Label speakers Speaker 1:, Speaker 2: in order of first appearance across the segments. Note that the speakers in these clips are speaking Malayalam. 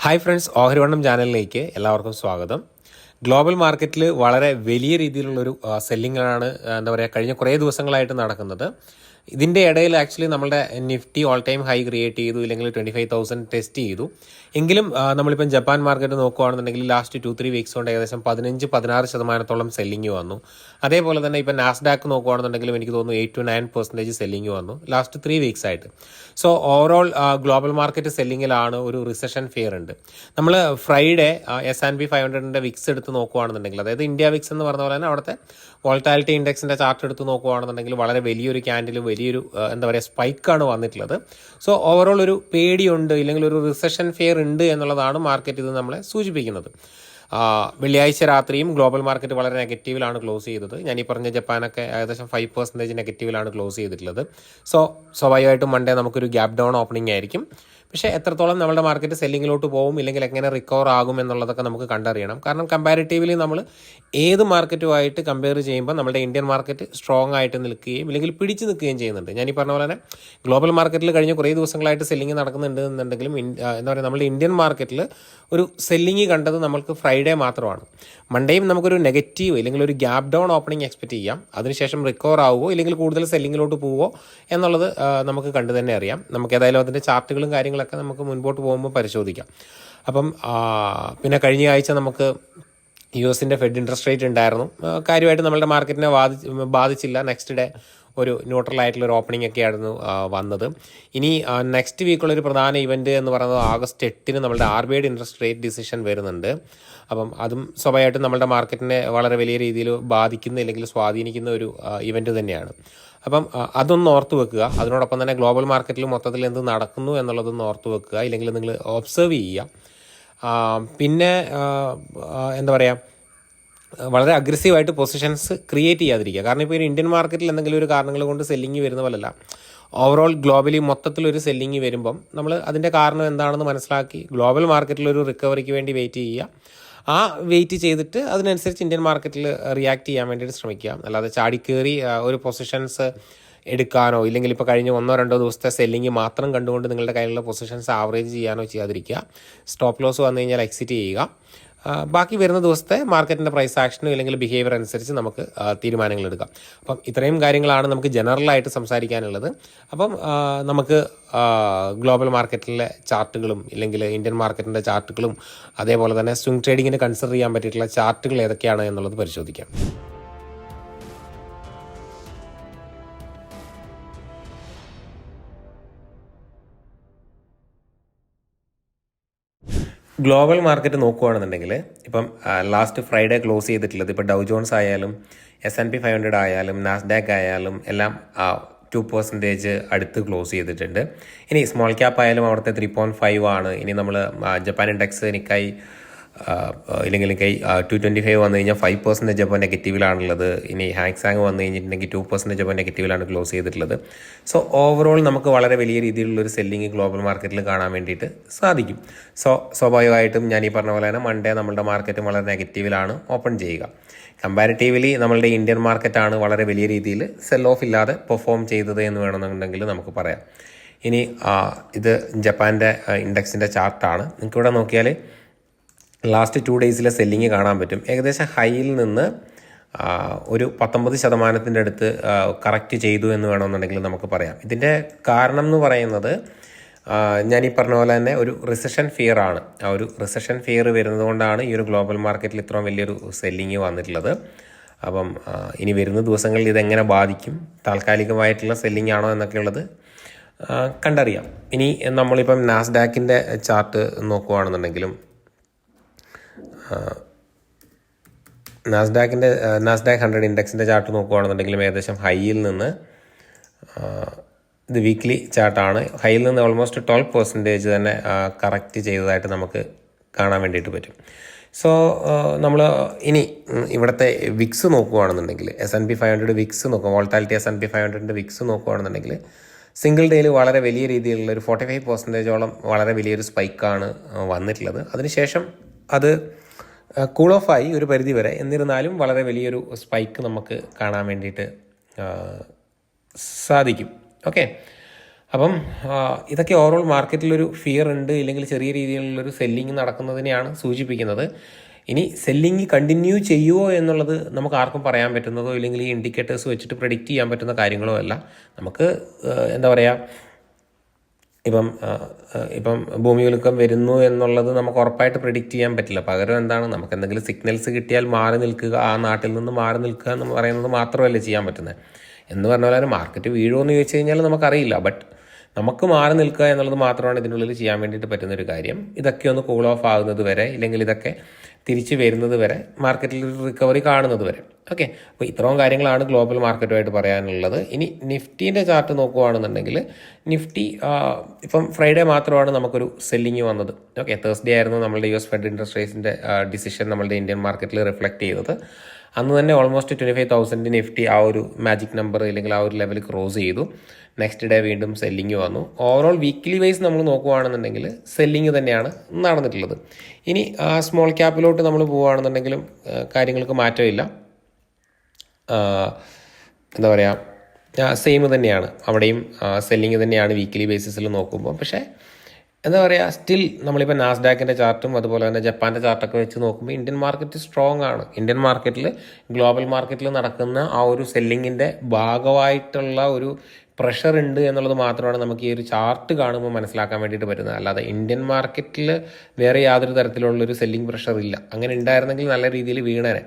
Speaker 1: ഹായ് ഫ്രണ്ട്സ്, ഓഹരിവണ്ണം ചാനലിലേക്ക് എല്ലാവർക്കും സ്വാഗതം. ഗ്ലോബൽ മാർക്കറ്റിൽ വളരെ വലിയ രീതിയിലുള്ളൊരു സെല്ലിങ്ങാണ് എന്താ പറയുക കഴിഞ്ഞ കുറേ ദിവസങ്ങളായിട്ട് നടക്കുന്നത്. ഇതിൻ്റെ ഇടയിൽ ആക്ച്വലി നമ്മളുടെ Nifty all time high create ചെയ്തു, ഇല്ലെങ്കിൽ 25,000 ടെസ്റ്റ് ചെയ്തു. എങ്കിലും നമ്മളിപ്പം ജപ്പാൻ മാർക്കറ്റ് നോക്കുകയാണെന്നുണ്ടെങ്കിൽ ലാസ്റ്റ് 2-3 വീക്സ് കൊണ്ട് ഏകദേശം 15-16% സെല്ലിങ് വന്നു. അതേപോലെ തന്നെ ഇപ്പം നാസ്ഡാക്ക് നോക്കുകയാണെന്നുണ്ടെങ്കിലും എനിക്ക് തോന്നുന്നു 8-9% സെല്ലിങ് വന്നു ലാസ്റ്റ് 3 വീക്സ് ആയിട്ട്. സോ ഓവറോൾ ഗ്ലോബൽ മാർക്കറ്റ് സെല്ലിങ്ങിലാണ്. ഒരു റിസഷൻ ഫിയർ ഉണ്ട്. നമ്മൾ ഫ്രൈഡേ S&P 500 വിക്സ് എടുത്ത് നോക്കുകയാണെന്നുണ്ടെങ്കിൽ, അതായത് ഇന്ത്യ വിക്സ് എന്ന് പറഞ്ഞ പോലെ തന്നെ അവിടുത്തെ വോൾട്ടാലിറ്റി ഇൻഡെക്സിൻ്റെ ചാർട്ട് എടുത്ത് നോക്കുകയാണെന്നുണ്ടെങ്കിൽ വളരെ വലിയൊരു ക്യാൻഡിലും വലിയൊരു എന്താ പറയുക സ്പൈക്കാണ് വന്നിട്ടുള്ളത്. സോ ഓവറോൾ ഒരു പേടിയുണ്ട്, ഇല്ലെങ്കിൽ ഒരു റിസഷൻ ഫിയർ ഉണ്ട് എന്നുള്ളതാണ് മാർക്കറ്റ് ഇത് നമ്മളെ സൂചിപ്പിക്കുന്നത്. വെള്ളിയാഴ്ച രാത്രിയും ഗ്ലോബൽ മാർക്കറ്റ് വളരെ നെഗറ്റീവിലാണ് ക്ലോസ് ചെയ്തത്. ഞാൻ ഈ പറഞ്ഞ ജപ്പാനൊക്കെ ഏകദേശം 5% നെഗറ്റീവിലാണ് ക്ലോസ് ചെയ്തിട്ടുള്ളത്. സോ സ്വാഭാവികമായിട്ടും മൺഡേ നമുക്കൊരു ഗ്യാപ് ഡൗൺ ഓപ്പണിംഗ് ആയിരിക്കും. പക്ഷേ എത്രത്തോളം നമ്മുടെ മാർക്കറ്റ് സെല്ലിങ്ങിലോട്ട് പോകും, ഇല്ലെങ്കിൽ എങ്ങനെ റിക്കവർ ആകും എന്നുള്ളതൊക്കെ നമുക്ക് കണ്ടറിയണം. കാരണം കമ്പാരിറ്റീവ്ലി നമ്മൾ ഏത് മാർക്കറ്റുമായിട്ട് കമ്പയർ ചെയ്യുമ്പോൾ നമ്മുടെ ഇന്ത്യൻ മാർക്കറ്റ് സ്ട്രോങ് ആയിട്ട് നിൽക്കുകയും ഇല്ലെങ്കിൽ പിടിച്ച് നിൽക്കുകയും ചെയ്യുന്നുണ്ട്. ഞാൻ ഈ പറഞ്ഞ പോലെ തന്നെ ഗ്ലോബൽ മാർക്കറ്റിൽ കഴിഞ്ഞ കുറേ ദിവസങ്ങളായിട്ട് സെല്ലിങ് നടക്കുന്നുണ്ട് എന്നുണ്ടെങ്കിലും എന്താ പറയുക നമ്മുടെ ഇന്ത്യൻ മാർക്കറ്റിൽ ഒരു സെല്ലിങ് കണ്ടത് നമ്മൾക്ക് ഫ്രൈഡേ മാത്രമാണ്. മൺഡേയും നമുക്കൊരു നെഗറ്റീവ് ഇല്ലെങ്കിൽ ഒരു ഗ്യാപ് ഡൗൺ ഓപ്പണിംഗ് എക്സ്പെക്ട് ചെയ്യാം. അതിനുശേഷം റിക്കവർ ആവുമോ ഇല്ലെങ്കിൽ കൂടുതൽ സെല്ലിങ്ങിലോട്ട് പോവുമോ എന്നുള്ളത് നമുക്ക് കണ്ടു തന്നെ അറിയാം. നമുക്ക് ഏതായാലും അതിൻ്റെ ചാർട്ടുകളും കാര്യങ്ങളൊക്കെ നമുക്ക് മുൻപോട്ട് പോകുമ്പോൾ പരിശോധിക്കാം. അപ്പം പിന്നെ കഴിഞ്ഞ ആഴ്ച നമുക്ക് US ഫെഡ് ഇൻട്രസ്റ്റ് റേറ്റ് ഉണ്ടായിരുന്നു. കാര്യമായിട്ട് നമ്മളുടെ മാർക്കറ്റിനെ ബാധിച്ചില്ല. നെക്സ്റ്റ് ഡേ ഒരു ന്യൂട്രൽ ആയിട്ടുള്ളൊരു ഓപ്പണിംഗ് ഒക്കെ ആയിരുന്നു വന്നത്. ഇനി നെക്സ്റ്റ് വീക്കുള്ളൊരു പ്രധാന ഇവൻറ്റ് എന്ന് പറയുന്നത് August 8 നമ്മളുടെ RBI ഇൻട്രസ്റ്റ് റേറ്റ് ഡിസിഷൻ വരുന്നുണ്ട്. അപ്പം അതും സ്വാഭാവികമായിട്ടും നമ്മളുടെ മാർക്കറ്റിനെ വളരെ വലിയ രീതിയിൽ ബാധിക്കുന്ന അല്ലെങ്കിൽ സ്വാധീനിക്കുന്ന ഒരു ഇവൻറ്റ് തന്നെയാണ്. അപ്പം അതൊന്ന് ഓർത്ത് വെക്കുക. അതിനോടൊപ്പം തന്നെ ഗ്ലോബൽ മാർക്കറ്റിൽ മൊത്തത്തിൽ എന്ത് നടക്കുന്നു എന്നുള്ളതൊന്ന് ഓർത്ത് വെക്കുക, ഇല്ലെങ്കിൽ നിങ്ങൾ ഒബ്സർവ് ചെയ്യുക. പിന്നെ എന്താ പറയുക വളരെ അഗ്രസീവായിട്ട് പൊസിഷൻസ് ക്രിയേറ്റ് ചെയ്യാതിരിക്കുക. കാരണം ഇപ്പോൾ ഒരു ഇന്ത്യൻ മാർക്കറ്റിൽ എന്തെങ്കിലും ഒരു കാരണങ്ങൾ കൊണ്ട് സെല്ലിങ് വരുന്ന പോലല്ല, ഓവറോൾ ഗ്ലോബലി മൊത്തത്തിലൊരു സെല്ലിങ് വരുമ്പം നമ്മൾ അതിൻ്റെ കാരണം എന്താണെന്ന് മനസ്സിലാക്കി ഗ്ലോബൽ മാർക്കറ്റിലൊരു റിക്കവറിക്ക് വേണ്ടി വെയിറ്റ് ചെയ്യുക. ആ വെയിറ്റ് ചെയ്തിട്ട് അതിനനുസരിച്ച് ഇന്ത്യൻ മാർക്കറ്റിൽ റിയാക്ട് ചെയ്യാൻ വേണ്ടിയിട്ട് ശ്രമിക്കുക. അല്ലാതെ ചാടിക്കേറി ഒരു പൊസിഷൻസ് എടുക്കാനോ ഇല്ലെങ്കിൽ ഇപ്പോൾ കഴിഞ്ഞ 1-2 ദിവസത്തെ സെല്ലിങ് മാത്രം കണ്ടുകൊണ്ട് നിങ്ങളുടെ കയ്യിലുള്ള പൊസിഷൻസ് ആവറേജ് ചെയ്യാനോ ചെയ്യാതിരിക്കുക. സ്റ്റോപ്പ് ലോസ് വന്നു കഴിഞ്ഞാൽ എക്സിറ്റ് ചെയ്യുക. ബാക്കി വരുന്ന ദിവസത്തെ മാർക്കറ്റിൻ്റെ പ്രൈസ് ആക്ഷനും ഇല്ലെങ്കിൽ ബിഹേവിയർ അനുസരിച്ച് നമുക്ക് തീരുമാനങ്ങൾ എടുക്കാം. അപ്പം ഇത്രയും കാര്യങ്ങളാണ് നമുക്ക് ജനറലായിട്ട് സംസാരിക്കാനുള്ളത്. അപ്പം നമുക്ക് ഗ്ലോബൽ മാർക്കറ്റിലെ ചാർട്ടുകളും ഇല്ലെങ്കിൽ ഇന്ത്യൻ മാർക്കറ്റിൻ്റെ ചാർട്ടുകളും അതേപോലെ തന്നെ സ്വിംഗ് ട്രേഡിങ്ങിന് കൺസിഡർ ചെയ്യാൻ പറ്റിയിട്ടുള്ള ചാർട്ടുകൾ ഏതൊക്കെയാണ് എന്നുള്ളത് പരിശോധിക്കാം. ഗ്ലോബൽ മാർക്കറ്റ് നോക്കുകയാണെന്നുണ്ടെങ്കിൽ ഇപ്പം ലാസ്റ്റ് ഫ്രൈഡേ ക്ലോസ് ചെയ്തിട്ടുള്ളത് ഇപ്പോൾ ഡൗ ജോൺസ് ആയാലും S&P 500 ആയാലും നാസ്ഡാക്ക് ആയാലും എല്ലാം 2% അടുത്ത് ക്ലോസ് ചെയ്തിട്ടുണ്ട്. ഇനി സ്മോൾ ക്യാപ്പ് ആയാലും അവിടുത്തെ 3.5 ആണ്. ഇനി നമ്മൾ ജപ്പാൻ ഇൻഡെക്സ് നിക്കായി ഇല്ലെങ്കിൽ 225 വന്നു കഴിഞ്ഞാൽ 5% അപ്പോൾ നെഗറ്റീവിലാണുള്ളത്. ഇനി ഹാങ്സാങ് വന്നു കഴിഞ്ഞിട്ടുണ്ടെങ്കിൽ 2% അപ്പോൾ നെഗറ്റീവിലാണ് ക്ലോസ് ചെയ്തിട്ടുള്ളത്. സോ ഓവറോൾ നമുക്ക് വളരെ വലിയ രീതിയിലുള്ളൊരു സെല്ലിങ് ഗ്ലോബൽ മാർക്കറ്റിൽ കാണാൻ വേണ്ടിയിട്ട് സാധിക്കും. സോ സ്വാഭാവികമായിട്ടും ഞാൻ ഈ പറഞ്ഞ പോലെ തന്നെ മൺഡേ നമ്മളുടെ മാർക്കറ്റ് വളരെ നെഗറ്റീവിലാണ് ഓപ്പൺ ചെയ്യുക. കമ്പാരിറ്റീവ്ലി നമ്മളുടെ ഇന്ത്യൻ മാർക്കറ്റാണ് വളരെ വലിയ രീതിയിൽ സെൽ ഓഫ് ഇല്ലാതെ പെർഫോം ചെയ്തത് എന്ന് വേണമെന്നുണ്ടെങ്കിൽ നമുക്ക് പറയാം. ഇനി ഇത് ജപ്പാൻ്റെ ഇൻഡെക്സിൻ്റെ ചാർട്ടാണ്. നിങ്ങൾക്കിവിടെ നോക്കിയാൽ ലാസ്റ്റ് 2 ഡേയ്സിലെ സെല്ലിങ് കാണാൻ പറ്റും. ഏകദേശം ഹൈയിൽ നിന്ന് ഒരു 19% അടുത്ത് കറക്റ്റ് ചെയ്തു എന്ന് വേണമെന്നുണ്ടെങ്കിൽ നമുക്ക് പറയാം. ഇതിൻ്റെ കാരണം എന്ന് പറയുന്നത് ഞാൻ ഈ പറഞ്ഞ പോലെ തന്നെ ഒരു റിസഷൻ ഫിയർ ആണ്. ആ ഒരു റിസഷൻ ഫിയർ വരുന്നത് കൊണ്ടാണ് ഈ ഒരു ഗ്ലോബൽ മാർക്കറ്റിൽ ഇത്രയും വലിയൊരു സെല്ലിങ് വന്നിട്ടുള്ളത്. അപ്പം ഇനി വരുന്ന ദിവസങ്ങളിൽ ഇതെങ്ങനെ ബാധിക്കും, താൽക്കാലികമായിട്ടുള്ള സെല്ലിംഗ് ആണോ എന്നൊക്കെ ഉള്ളത് കണ്ടറിയാം. ഇനി നമ്മളിപ്പം നാസ്ഡാക്കിൻ്റെ ചാർട്ട് നോക്കുകയാണെന്നുണ്ടെങ്കിലും നാസ്ഡാക്ക് 100 ഇൻഡെക്സിൻ്റെ ചാർട്ട് നോക്കുകയാണെന്നുണ്ടെങ്കിലും ഏകദേശം ഹൈയിൽ നിന്ന് ഇത് വീക്ക്ലി ചാർട്ടാണ്. ഹൈയിൽ നിന്ന് ഓൾമോസ്റ്റ് 12% തന്നെ കറക്റ്റ് ചെയ്തതായിട്ട് നമുക്ക് കാണാൻ വേണ്ടിയിട്ട് പറ്റും. സോ നമ്മൾ ഇനി ഇവിടുത്തെ വിക്സ് നോക്കുകയാണെന്നുണ്ടെങ്കിൽ S&P 500 വിക്സ് നോക്കുക, വോൾട്ടാലിറ്റി S&P 500 വിക്സ് നോക്കുകയാണെന്നുണ്ടെങ്കിൽ സിംഗിൾ ഡേയിൽ വളരെ വലിയ രീതിയിലുള്ളൊരു 45%ഓളം വളരെ വലിയൊരു സ്പൈക്കാണ് വന്നിട്ടുള്ളത്. അതിനുശേഷം അത് കൂൾ ഓഫ് ആയി ഒരു പരിധി വരെ. എന്നിരുന്നാലും വളരെ വലിയൊരു സ്പൈക്ക് നമുക്ക് കാണാൻ വേണ്ടിയിട്ട് സാധിക്കും. ഓക്കെ, അപ്പം ഇതൊക്കെ ഓവറോൾ മാർക്കറ്റിലൊരു ഫിയർ ഉണ്ട്, ഇല്ലെങ്കിൽ ചെറിയ രീതിയിലുള്ളൊരു സെല്ലിങ് നടക്കുന്നതിനെയാണ് സൂചിപ്പിക്കുന്നത്. ഇനി സെല്ലിങ് കണ്ടിന്യൂ ചെയ്യുമോ എന്നുള്ളത് നമുക്ക് ആർക്കും പറയാൻ പറ്റുന്നതോ ഇല്ലെങ്കിൽ ഈ ഇൻഡിക്കേറ്റേഴ്സ് വെച്ചിട്ട് പ്രെഡിക്റ്റ് ചെയ്യാൻ പറ്റുന്ന കാര്യങ്ങളോ അല്ല. നമുക്ക് എന്താ പറയുക, ഇപ്പം ഭൂമികുലുക്കം വരുന്നു എന്നുള്ളത് നമുക്ക് ഉറപ്പായിട്ട് പ്രിഡിക്റ്റ് ചെയ്യാൻ പറ്റില്ല. പകരം എന്താണ്, നമുക്ക് എന്തെങ്കിലും സിഗ്നൽസ് കിട്ടിയാൽ മാറി നിൽക്കുക, ആ നാട്ടിൽ നിന്ന് മാറി നിൽക്കുക എന്ന് പറയുന്നത് മാത്രമല്ലേ ചെയ്യാൻ പറ്റുന്നത്. എന്ന് പറഞ്ഞ പോലെ മാർക്കറ്റ് വീഴുമോ എന്ന് ചോദിച്ചു കഴിഞ്ഞാൽ നമുക്കറിയില്ല. ബട്ട് നമുക്ക് മാറി നിൽക്കുക എന്നുള്ളത് മാത്രമാണ് ഇതിനുള്ളിൽ ചെയ്യാൻ വേണ്ടിയിട്ട് പറ്റുന്നൊരു കാര്യം. ഇതൊക്കെ ഒന്ന് കൂൾ ഓഫ് ആകുന്നത് വരെ, ഇല്ലെങ്കിൽ ഇതൊക്കെ തിരിച്ച് വരുന്നത് വരെ, മാർക്കറ്റിൽ റിക്കവറി കാണുന്നത് വരെ. ഓക്കെ, അപ്പോൾ ഇത്രയും കാര്യങ്ങളാണ് ഗ്ലോബൽ മാർക്കറ്റുമായിട്ട് പറയാനുള്ളത്. ഇനി നിഫ്റ്റീൻ്റെ ചാർട്ട് നോക്കുകയാണെന്നുണ്ടെങ്കിൽ നിഫ്റ്റി ഇപ്പം ഫ്രൈഡേ മാത്രമാണ് നമുക്കൊരു സെല്ലിങ് വന്നത്. ഓക്കെ, തേഴ്സ്ഡേ ആയിരുന്നു നമ്മളുടെ US ഫെഡ് ഇൻട്രസ്റ്റ് റേറ്റ്സിൻ്റെ ഡിസിഷൻ നമ്മളുടെ ഇന്ത്യൻ മാർക്കറ്റിൽ റിഫ്ലക്റ്റ് ചെയ്തത്. അന്ന് തന്നെ ഓൾമോസ്റ്റ് 25,000 നിഫ്റ്റി ആ ഒരു മാജിക് നമ്പർ അല്ലെങ്കിൽ ആ ഒരു ലെവൽ ക്രോസ് ചെയ്തു. നെക്സ്റ്റ് ഡേ വീണ്ടും സെല്ലിങ് വന്നു. ഓവറോൾ വീക്ക്ലി വൈസ് നമ്മൾ നോക്കുകയാണെന്നുണ്ടെങ്കിൽ സെല്ലിങ് തന്നെയാണ് നടന്നിട്ടുള്ളത്. ഇനി സ്മോൾ ക്യാപ്പിലോട്ട് നമ്മൾ പോവുകയാണെന്നുണ്ടെങ്കിലും കാര്യങ്ങൾക്ക് മാറ്റമില്ല. എന്താ പറയുക, സെയിം തന്നെയാണ്. അവിടെയും സെല്ലിങ് തന്നെയാണ് വീക്ക്ലി ബേസിസിൽ നോക്കുമ്പോൾ. പക്ഷേ എന്താ പറയുക, സ്റ്റിൽ നമ്മളിപ്പോൾ നാസ്ഡാക്കിൻ്റെ ചാർട്ടും അതുപോലെ തന്നെ ജപ്പാൻ്റെ ചാർട്ടൊക്കെ വെച്ച് നോക്കുമ്പോൾ ഇന്ത്യൻ മാർക്കറ്റ് സ്ട്രോങ് ആണ്. ഇന്ത്യൻ മാർക്കറ്റിൽ ഗ്ലോബൽ മാർക്കറ്റിൽ നടക്കുന്ന ആ ഒരു സെല്ലിങ്ങിൻ്റെ ഭാഗമായിട്ടുള്ള ഒരു പ്രഷർ ഉണ്ട് എന്നുള്ളത് മാത്രമാണ് നമുക്ക് ഈ ഒരു ചാർട്ട് കാണുമ്പോൾ മനസ്സിലാക്കാൻ വേണ്ടിയിട്ട് പറ്റുന്നത്. അല്ലാതെ ഇന്ത്യൻ മാർക്കറ്റിൽ വേറെ യാതൊരു തരത്തിലുള്ളൊരു സെല്ലിംഗ് പ്രഷർ ഇല്ല. അങ്ങനെ ഉണ്ടായിരുന്നെങ്കിൽ നല്ല രീതിയിൽ വീണേനെ.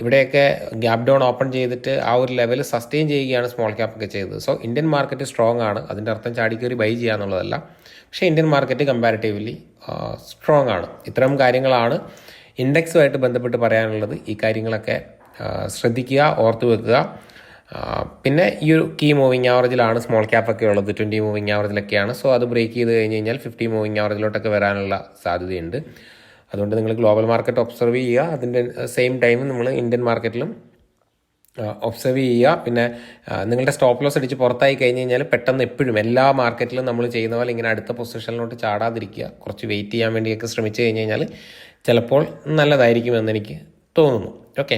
Speaker 1: ഇവിടെയൊക്കെ ഗ്യാപ് ഡൗൺ ഓപ്പൺ ചെയ്തിട്ട് ആ ഒരു ലെവൽ സസ്റ്റെയിൻ ചെയ്യുകയാണ് സ്മോൾ ക്യാപ്പ് ഒക്കെ ചെയ്തത്. സോ ഇന്ത്യൻ മാർക്കറ്റ് സ്ട്രോങ് ആണ്. അതിൻ്റെ അർത്ഥം ചാടിക്കയറി ബൈ ചെയ്യുക എന്നുള്ളതല്ല. പക്ഷേ ഇന്ത്യൻ മാർക്കറ്റ് കമ്പാരിറ്റീവ്ലി സ്ട്രോങ് ആണ്. ഇത്തരം കാര്യങ്ങളാണ് ഇൻഡെക്സുമായിട്ട് ബന്ധപ്പെട്ട് പറയാനുള്ളത്. ഈ കാര്യങ്ങളൊക്കെ ശ്രദ്ധിക്കുക, ഓർത്തു വെക്കുക. പിന്നെ ഈ ഒരു കീ മൂവിങ് ആവറേജിലാണ് സ്മോൾ ക്യാപ്പൊക്കെ ഉള്ളത്. 20 മൂവിങ് ആവറേജിലൊക്കെയാണ്. സോ അത് ബ്രേക്ക് ചെയ്ത് കഴിഞ്ഞ് കഴിഞ്ഞാൽ 50 മൂവിങ് ആവറേജിലോട്ടൊക്കെ വരാനുള്ള സാധ്യതയുണ്ട്. അതുകൊണ്ട് നിങ്ങൾ ഗ്ലോബൽ മാർക്കറ്റ് ഒബ്സർവ് ചെയ്യുക. അതിൻ്റെ സെയിം ടൈം നമ്മൾ ഇന്ത്യൻ മാർക്കറ്റിലും ഒബ്സർവ് ചെയ്യുക. പിന്നെ നിങ്ങളുടെ സ്റ്റോപ്പ് ലോസ് അടിച്ച് പുറത്തായി കഴിഞ്ഞ് കഴിഞ്ഞാൽ പെട്ടെന്ന് എപ്പോഴും എല്ലാ മാർക്കറ്റിലും നമ്മൾ ചെയ്യുന്ന പോലെ ഇങ്ങനെ അടുത്ത പൊസിഷനിലോട്ട് ചാടാതിരിക്കുക. കുറച്ച് വെയിറ്റ് ചെയ്യാൻ വേണ്ടിയൊക്കെ ശ്രമിച്ചു കഴിഞ്ഞ് കഴിഞ്ഞാൽ ചിലപ്പോൾ നല്ലതായിരിക്കുമെന്ന് എനിക്ക് തോന്നുന്നു. ഓക്കെ,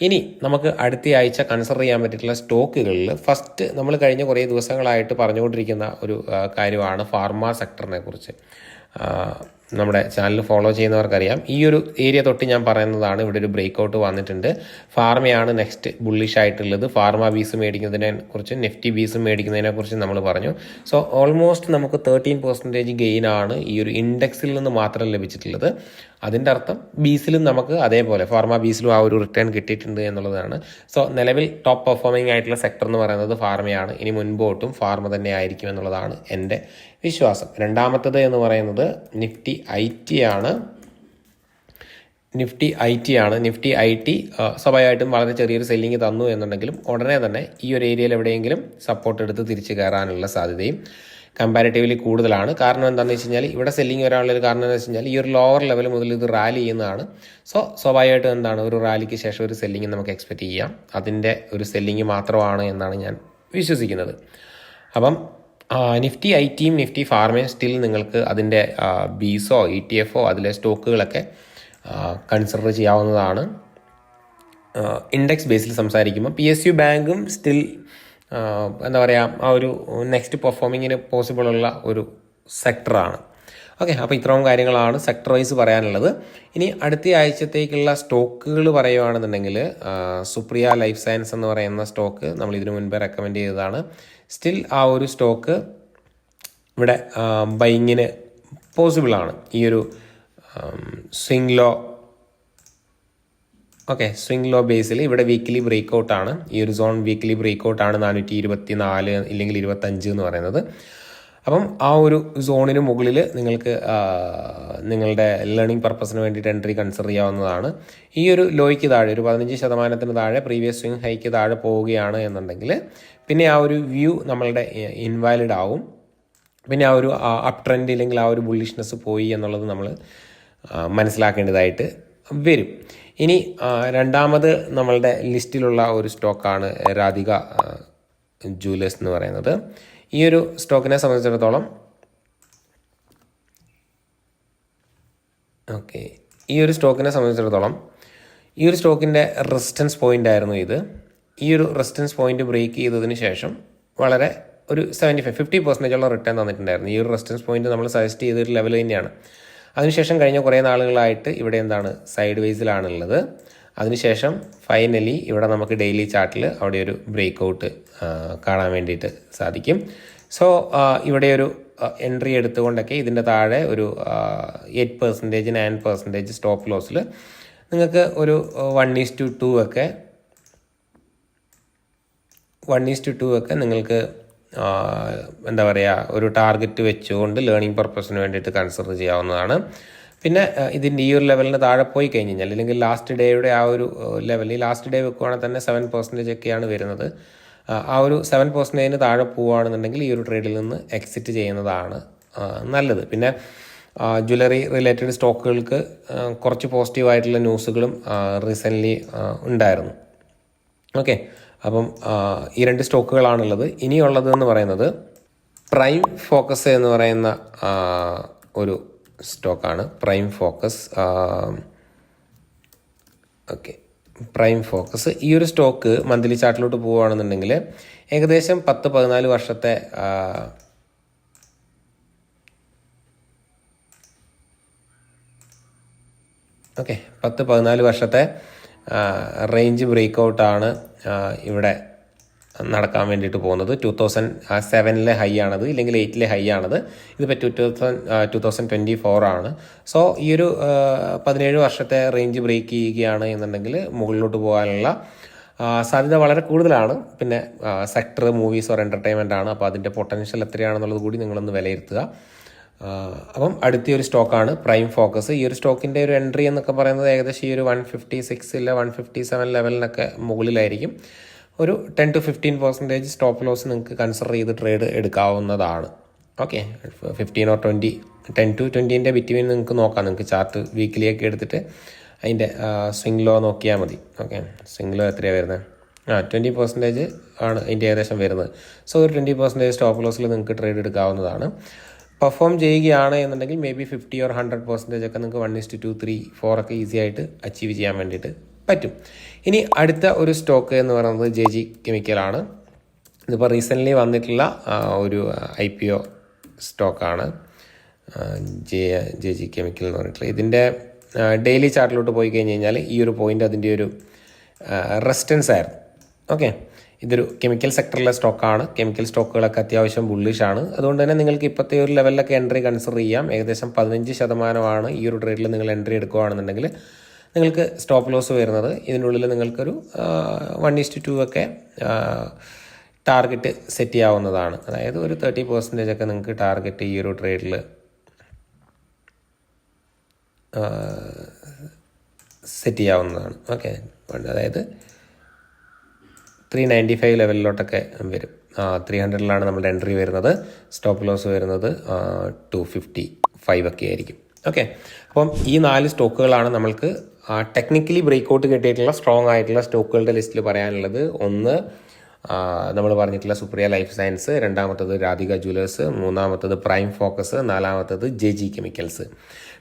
Speaker 1: ഇനി നമുക്ക് അടുത്ത ആഴ്ച കൺസിഡർ ചെയ്യാൻ പറ്റിയിട്ടുള്ള സ്റ്റോക്കുകളിൽ ഫസ്റ്റ് നമ്മൾ കഴിഞ്ഞ കുറേ ദിവസങ്ങളായിട്ട് പറഞ്ഞുകൊണ്ടിരിക്കുന്ന ഒരു കാര്യമാണ് ഫാർമ സെക്ടറിനെ കുറിച്ച്. നമ്മുടെ ചാനൽ ഫോളോ ചെയ്യുന്നവർക്കറിയാം, ഈ ഒരു ഏരിയ തൊട്ട് ഞാൻ പറയുന്നതാണ്. ഇവിടെ ഒരു ബ്രേക്ക് ഔട്ട് വന്നിട്ടുണ്ട്. ഫാർമയാണ് നെക്സ്റ്റ് ബുള്ളിഷ് ആയിട്ടുള്ളത്. ഫാർമ ബീസ് മേടിക്കുന്നതിനെ കുറിച്ച്, നിഫ്റ്റി ബീസും മേടിക്കുന്നതിനെ കുറിച്ച് നമ്മൾ പറഞ്ഞു. സോ ഓൾമോസ്റ്റ് നമുക്ക് 13% ഗെയിൻ ആണ് ഈ ഒരു ഇൻഡെക്സിൽ നിന്ന് മാത്രം ലഭിച്ചിട്ടുള്ളത്. അതിൻ്റെ അർത്ഥം ബീസിലും നമുക്ക് അതേപോലെ ഫാർമ ബീസിലും ആ ഒരു റിട്ടേൺ കിട്ടിയിട്ടുണ്ട് എന്നുള്ളതാണ്. സോ നിലവിൽ ടോപ്പ് പെർഫോമിംഗ് ആയിട്ടുള്ള സെക്ടർ എന്ന് പറയുന്നത് ഫാർമയാണ്. ഇനി മുൻപോട്ടും ഫാർമ തന്നെ ആയിരിക്കും എന്നുള്ളതാണ് എൻ്റെ വിശ്വാസം. രണ്ടാമത്തത് എന്ന് പറയുന്നത് നിഫ്റ്റി ഐ ടി സ്വാഭാവികമായിട്ടും വളരെ ചെറിയൊരു സെല്ലിങ് തന്നു എന്നുണ്ടെങ്കിലും ഉടനെ തന്നെ ഈ ഒരു ഏരിയയിൽ എവിടെയെങ്കിലും സപ്പോർട്ട് എടുത്ത് തിരിച്ച് കയറാനുള്ള സാധ്യതയും കമ്പാരിറ്റീവ്ലി കൂടുതലാണ്. കാരണം എന്താണെന്ന് വെച്ച് കഴിഞ്ഞാൽ ഇവിടെ സെല്ലിങ് വരാനുള്ളൊരു കാരണം എന്ന് വെച്ച് കഴിഞ്ഞാൽ ഈ ഒരു ലോവർ ലെവൽ മുതൽ ഇത് റാലി ചെയ്യുന്നതാണ്. സോ സ്വാഭാവികമായിട്ടും എന്താണ്, ഒരു റാലിക്ക് ശേഷം ഒരു സെല്ലിങ് നമുക്ക് എക്സ്പെക്റ്റ് ചെയ്യാം. അതിൻ്റെ ഒരു സെല്ലിങ് മാത്രമാണ് എന്നാണ് ഞാൻ വിശ്വസിക്കുന്നത്. അപ്പം നിഫ്റ്റി ഐ ടിയും നിഫ്റ്റി ഫാർമയും സ്റ്റിൽ നിങ്ങൾക്ക് അതിൻ്റെ ബീസോ ETF അതിലെ സ്റ്റോക്കുകളൊക്കെ കൺസിഡർ ചെയ്യാവുന്നതാണ്. ഇൻഡെക്സ് ബേസിൽ സംസാരിക്കുമ്പോൾ PSU ബാങ്കും സ്റ്റിൽ എന്താ പറയുക, ആ ഒരു നെക്സ്റ്റ് പെർഫോമിങ്ങിന് പോസിബിളുള്ള ഒരു സെക്ടറാണ്. ഓക്കെ, അപ്പോൾ ഇത്രയും കാര്യങ്ങളാണ് സെക്ടർ വൈസ് പറയാനുള്ളത്. ഇനി അടുത്ത ആഴ്ചത്തേക്കുള്ള സ്റ്റോക്കുകൾ പറയുകയാണെന്നുണ്ടെങ്കിൽ സുപ്രിയ ലൈഫ് സയൻസ് എന്ന് പറയുന്ന സ്റ്റോക്ക് നമ്മൾ ഇതിനു മുൻപേ റെക്കമെൻഡ് ചെയ്തതാണ്. സ്റ്റിൽ ആ ഒരു സ്റ്റോക്ക് ഇവിടെ ബൈങ്ങിന് പോസിബിളാണ്. ഈ ഒരു സ്വിംഗ് ലോ ബേസിൽ ഇവിടെ വീക്കിലി ബ്രേക്ക് ഔട്ടാണ്. ഈ ഒരു സോൺ വീക്കിലി ബ്രേക്ക് ഔട്ടാണ് 424 ഇല്ലെങ്കിൽ 25 എന്ന് പറയുന്നത്. അപ്പം ആ ഒരു സോണിന് മുകളിൽ നിങ്ങൾക്ക് നിങ്ങളുടെ ലേണിംഗ് പർപ്പസിന് വേണ്ടിയിട്ട് എൻട്രി കൺസിഡർ ചെയ്യാവുന്നതാണ്. ഈ ഒരു ലോയ്ക്ക് താഴെ ഒരു 15% താഴെ പ്രീവിയസ് സ്വിംഗ് ഹൈക്ക് താഴെ പോവുകയാണ് എന്നുണ്ടെങ്കിൽ പിന്നെ ആ ഒരു വ്യൂ നമ്മളുടെ ഇൻവാലിഡ് ആവും. പിന്നെ ആ ഒരു അപ് ട്രെൻഡ് ഇല്ലെങ്കിൽ ആ ഒരു ബുള്ളിഷ്നെസ് പോയി എന്നുള്ളത് നമ്മൾ മനസ്സിലാക്കേണ്ടതായിട്ട് വരും. ഇനി രണ്ടാമത് നമ്മളുടെ ലിസ്റ്റിലുള്ള ഒരു സ്റ്റോക്കാണ് രാധിക ജുവലേഴ്സ് എന്ന് പറയുന്നത്. ഈ ഒരു സ്റ്റോക്കിനെ സംബന്ധിച്ചിടത്തോളം ഈ ഒരു സ്റ്റോക്കിൻ്റെ റെസിസ്റ്റൻസ് പോയിൻ്റ് ആയിരുന്നു ഇത്. ഈ ഒരു റെസിസ്റ്റൻസ് പോയിൻ്റ് ബ്രേക്ക് ചെയ്തതിന് ശേഷം വളരെ ഒരു 50% റിട്ടേൺ തന്നിട്ടുണ്ടായിരുന്നു. ഈ ഒരു റെസിസ്റ്റൻസ് പോയിന്റ് നമ്മൾ സജസ്റ്റ് ചെയ്തൊരു ലെവൽ തന്നെയാണ്. അതിനുശേഷം കഴിഞ്ഞ കുറേ നാളുകളായിട്ട് ഇവിടെ എന്താണ് സൈഡ് വേസിലാണുള്ളത്. അതിനുശേഷം ഫൈനലി ഇവിടെ നമുക്ക് ഡെയിലി ചാർട്ടിൽ അവിടെ ഒരു ബ്രേക്ക് ഔട്ട് കാണാൻ വേണ്ടിയിട്ട് സാധിക്കും. സോ ഇവിടെ ഒരു എൻട്രി എടുത്തുകൊണ്ടൊക്കെ ഇതിൻ്റെ താഴെ ഒരു 8% 9% സ്റ്റോപ്പ് ലോസിൽ നിങ്ങൾക്ക് ഒരു 1:2 ഒക്കെ 1:2 ഒക്കെ നിങ്ങൾക്ക് എന്താ പറയുക ഒരു ടാർഗറ്റ് വെച്ചുകൊണ്ട് ലേണിംഗ് പർപ്പസിന് വേണ്ടിയിട്ട് കൺസിഡർ ചെയ്യാവുന്നതാണ്. പിന്നെ ഇതിൻ്റെ ഈ ഒരു ലെവലിന് താഴെ പോയി കഴിഞ്ഞ് കഴിഞ്ഞാൽ അല്ലെങ്കിൽ ലാസ്റ്റ് ഡേയുടെ ആ ഒരു ലെവലിൽ ലാസ്റ്റ് ഡേ വെക്കുകയാണെങ്കിൽ തന്നെ 7% ഒക്കെയാണ് വരുന്നത്. ആ ഒരു 7% താഴെ പോവുകയാണെന്നുണ്ടെങ്കിൽ ഈ ഒരു ട്രേഡിൽ നിന്ന് എക്സിറ്റ് ചെയ്യുന്നതാണ് നല്ലത്. പിന്നെ ജ്വല്ലറി റിലേറ്റഡ് സ്റ്റോക്കുകൾക്ക് കുറച്ച് പോസിറ്റീവായിട്ടുള്ള ന്യൂസുകളും റീസെൻ്റ്ലി ഉണ്ടായിരുന്നു. ഓക്കെ, അപ്പം ഈ 2 സ്റ്റോക്കുകളാണുള്ളത്. ഇനിയുള്ളത് എന്ന് പറയുന്നത് പ്രൈം ഫോക്കസ് എന്ന് പറയുന്ന ഒരു സ്റ്റോക്കാണ്. Prime focus. Okay, prime focus ഈ ഒരു സ്റ്റോക്ക് മന്ത്ലി ചാർട്ടിലോട്ട് പോവുകയാണെന്നുണ്ടെങ്കിൽ ഏകദേശം 10-14 വർഷത്തെ ഓക്കെ 10-14 വർഷത്തെ റേഞ്ച് ബ്രേക്ക് ഔട്ടാണ് ഇവിടെ നടക്കാൻ വേണ്ടിയിട്ട് പോകുന്നത്. 2007 ഹൈ ആണത്, ഇല്ലെങ്കിൽ 8 ഹൈ ആണത്. ഇതിപ്പോൾ 2024 ആണ്. സോ ഈ ഒരു 17 വർഷത്തെ റേഞ്ച് ബ്രേക്ക് ചെയ്യുകയാണ് എന്നുണ്ടെങ്കിൽ മുകളിലോട്ട് പോകാനുള്ള സാധ്യത വളരെ കൂടുതലാണ്. പിന്നെ സെക്ടർ മൂവീസ് ഓർ എൻ്റർടൈൻമെൻ്റ് ആണ്. അപ്പോൾ അതിൻ്റെ പൊട്ടൻഷ്യൽ എത്രയാണെന്നുള്ളത് കൂടി നിങ്ങളൊന്ന് വിലയിരുത്തുക. അപ്പം അടുത്ത ഒരു സ്റ്റോക്കാണ് പ്രൈം ഫോക്കസ്. ഈ ഒരു സ്റ്റോക്കിൻ്റെ ഒരു എൻട്രി എന്നൊക്കെ പറയുന്നത് ഏകദേശം ഈ ഒരു 156 157 ലെവലിനൊക്കെ മുകളിലായിരിക്കും. ഒരു 10-15% സ്റ്റോപ്പ് ലോസ് നിങ്ങൾക്ക് കൺസിഡർ ചെയ്ത് ട്രേഡ് എടുക്കാവുന്നതാണ്. ഓക്കെ, 15 or 20 10-20 ബിറ്റ്വീൻ നിങ്ങൾക്ക് നോക്കാം. നിങ്ങൾക്ക് ചാർട്ട് വീക്കിലിയൊക്കെ എടുത്തിട്ട് അതിൻ്റെ സ്വിംഗ് ലോ നോക്കിയാൽ മതി. ഓക്കെ, സ്വിംഗ് ലോ എത്രയാണ് വരുന്നത്? 20% ആണ് അതിൻ്റെ ഏകദേശം വരുന്നത്. സോ ഒരു 20% സ്റ്റോപ്പ് ലോസിൽ നിങ്ങൾക്ക് ട്രേഡ് എടുക്കാവുന്നതാണ്. പെർഫോം ചെയ്യുകയാണ് എന്നുണ്ടെങ്കിൽ മേ ബി 50 or 100% ഒക്കെ നിങ്ങൾക്ക് 1:2, 3, 4 ഒക്കെ ഈസി ആയിട്ട് അച്ചീവ് ചെയ്യാൻ വേണ്ടിയിട്ട് പറ്റും. ഇനി അടുത്ത ഒരു സ്റ്റോക്ക് എന്ന് പറയുന്നത് JG കെമിക്കലാണ്. ഇതിപ്പോൾ റീസെൻ്റ്ലി വന്നിട്ടുള്ള ഒരു IPO സ്റ്റോക്കാണ് JG കെമിക്കൽ എന്ന് പറഞ്ഞിട്ടുള്ളത്. ഇതിൻ്റെ ഡെയിലി ചാർട്ടിലോട്ട് പോയി കഴിഞ്ഞ് കഴിഞ്ഞാൽ ഈ ഒരു പോയിൻ്റ് അതിൻ്റെ ഒരു റെസിസ്റ്റൻസ് ആയിരുന്നു. ഓക്കെ, ഇതൊരു കെമിക്കൽ സെക്ടറിലെ സ്റ്റോക്കാണ്. കെമിക്കൽ സ്റ്റോക്കുകളൊക്കെ അത്യാവശ്യം ബുള്ളിഷാണ്. അതുകൊണ്ട് തന്നെ നിങ്ങൾക്ക് ഇപ്പോഴത്തെ ഒരു ലെവലിലൊക്കെ എൻട്രി കൺസിഡർ ചെയ്യാം. ഏകദേശം 15% ഈ ഒരു ട്രേഡിൽ നിങ്ങൾ എൻട്രി എടുക്കുകയാണെന്നുണ്ടെങ്കിൽ നിങ്ങൾക്ക് സ്റ്റോപ്പ് ലോസ് വരുന്നത് ഇതിനുള്ളിൽ നിങ്ങൾക്കൊരു 1:2 ഒക്കെ ടാർഗറ്റ് സെറ്റ് ചെയ്യാവുന്നതാണ്. അതായത് ഒരു 30% ഒക്കെ നിങ്ങൾക്ക് ടാർഗറ്റ് ഈ ഒരു ട്രേഡിൽ സെറ്റ് ചെയ്യാവുന്നതാണ്. ഓക്കെ, അതായത് 395 ലെവലിലോട്ടൊക്കെ വരും. 300 നമ്മുടെ എൻട്രി വരുന്നത്. സ്റ്റോപ്പ് ലോസ് വരുന്നത് 255 ഒക്കെ ആയിരിക്കും. ഓക്കെ, അപ്പം ഈ 4 സ്റ്റോക്കുകളാണ് നമ്മൾക്ക് ടെക്നിക്കലി ബ്രേക്ക് കിട്ടിയിട്ടുള്ള സ്ട്രോങ് ആയിട്ടുള്ള സ്റ്റോക്കുകളുടെ ലിസ്റ്റിൽ പറയാനുള്ളത്. ഒന്ന് നമ്മൾ പറഞ്ഞിട്ടുള്ള സുപ്രിയ ലൈഫ് സയൻസ്, രണ്ടാമത്തത് രാധിക ജ്വല്ലേഴ്സ്, മൂന്നാമത്തത് പ്രൈം ഫോക്കസ്, നാലാമത്തത് JG കെമിക്കൽസ്.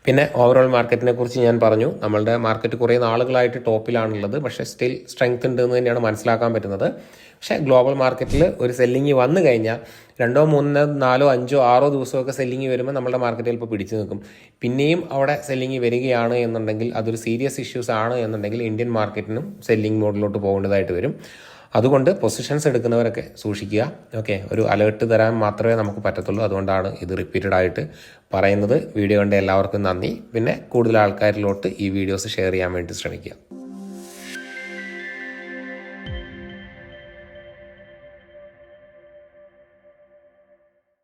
Speaker 1: പിന്നെ ഓവറോൾ മാർക്കറ്റിനെ കുറിച്ച് ഞാൻ പറഞ്ഞു. നമ്മളുടെ മാർക്കറ്റ് കുറേ നാളുകളായിട്ട് ടോപ്പിലാണുള്ളത്. പക്ഷേ സ്റ്റിൽ സ്ട്രെങ്ത് ഉണ്ടെന്ന് തന്നെയാണ് മനസ്സിലാക്കാൻ പറ്റുന്നത്. പക്ഷേ ഗ്ലോബൽ മാർക്കറ്റിൽ ഒരു സെല്ലിങ് വന്നു കഴിഞ്ഞാൽ 2, 3, 4, 5, 6 ദിവസമൊക്കെ സെല്ലിങ് വരുമ്പോൾ നമ്മുടെ മാർക്കറ്റ് ചിലപ്പോൾ പിടിച്ചു നിൽക്കും. പിന്നെയും അവിടെ സെല്ലിങ് വരികയാണ് എന്നുണ്ടെങ്കിൽ അതൊരു സീരിയസ് ഇഷ്യൂസ് ആണ് എന്നുണ്ടെങ്കിൽ ഇന്ത്യൻ മാർക്കറ്റിനും സെല്ലിങ് മോഡിലോട്ട് പോകേണ്ടതായിട്ട് വരും. അതുകൊണ്ട് പൊസിഷൻസ് എടുക്കുന്നവരൊക്കെ സൂക്ഷിക്കുക. ഓക്കെ, ഒരു അലേർട്ട് തരാൻ മാത്രമേ നമുക്ക് പറ്റത്തുള്ളൂ. അതുകൊണ്ടാണ് ഇത് റിപ്പീറ്റഡ് ആയിട്ട് പറയുന്നത്. വീഡിയോ കണ്ട എല്ലാവർക്കും നന്ദി. പിന്നെ കൂടുതൽ ആൾക്കാരിലോട്ട് ഈ വീഡിയോസ് ഷെയർ ചെയ്യാൻ വേണ്ടി ശ്രമിക്കുക.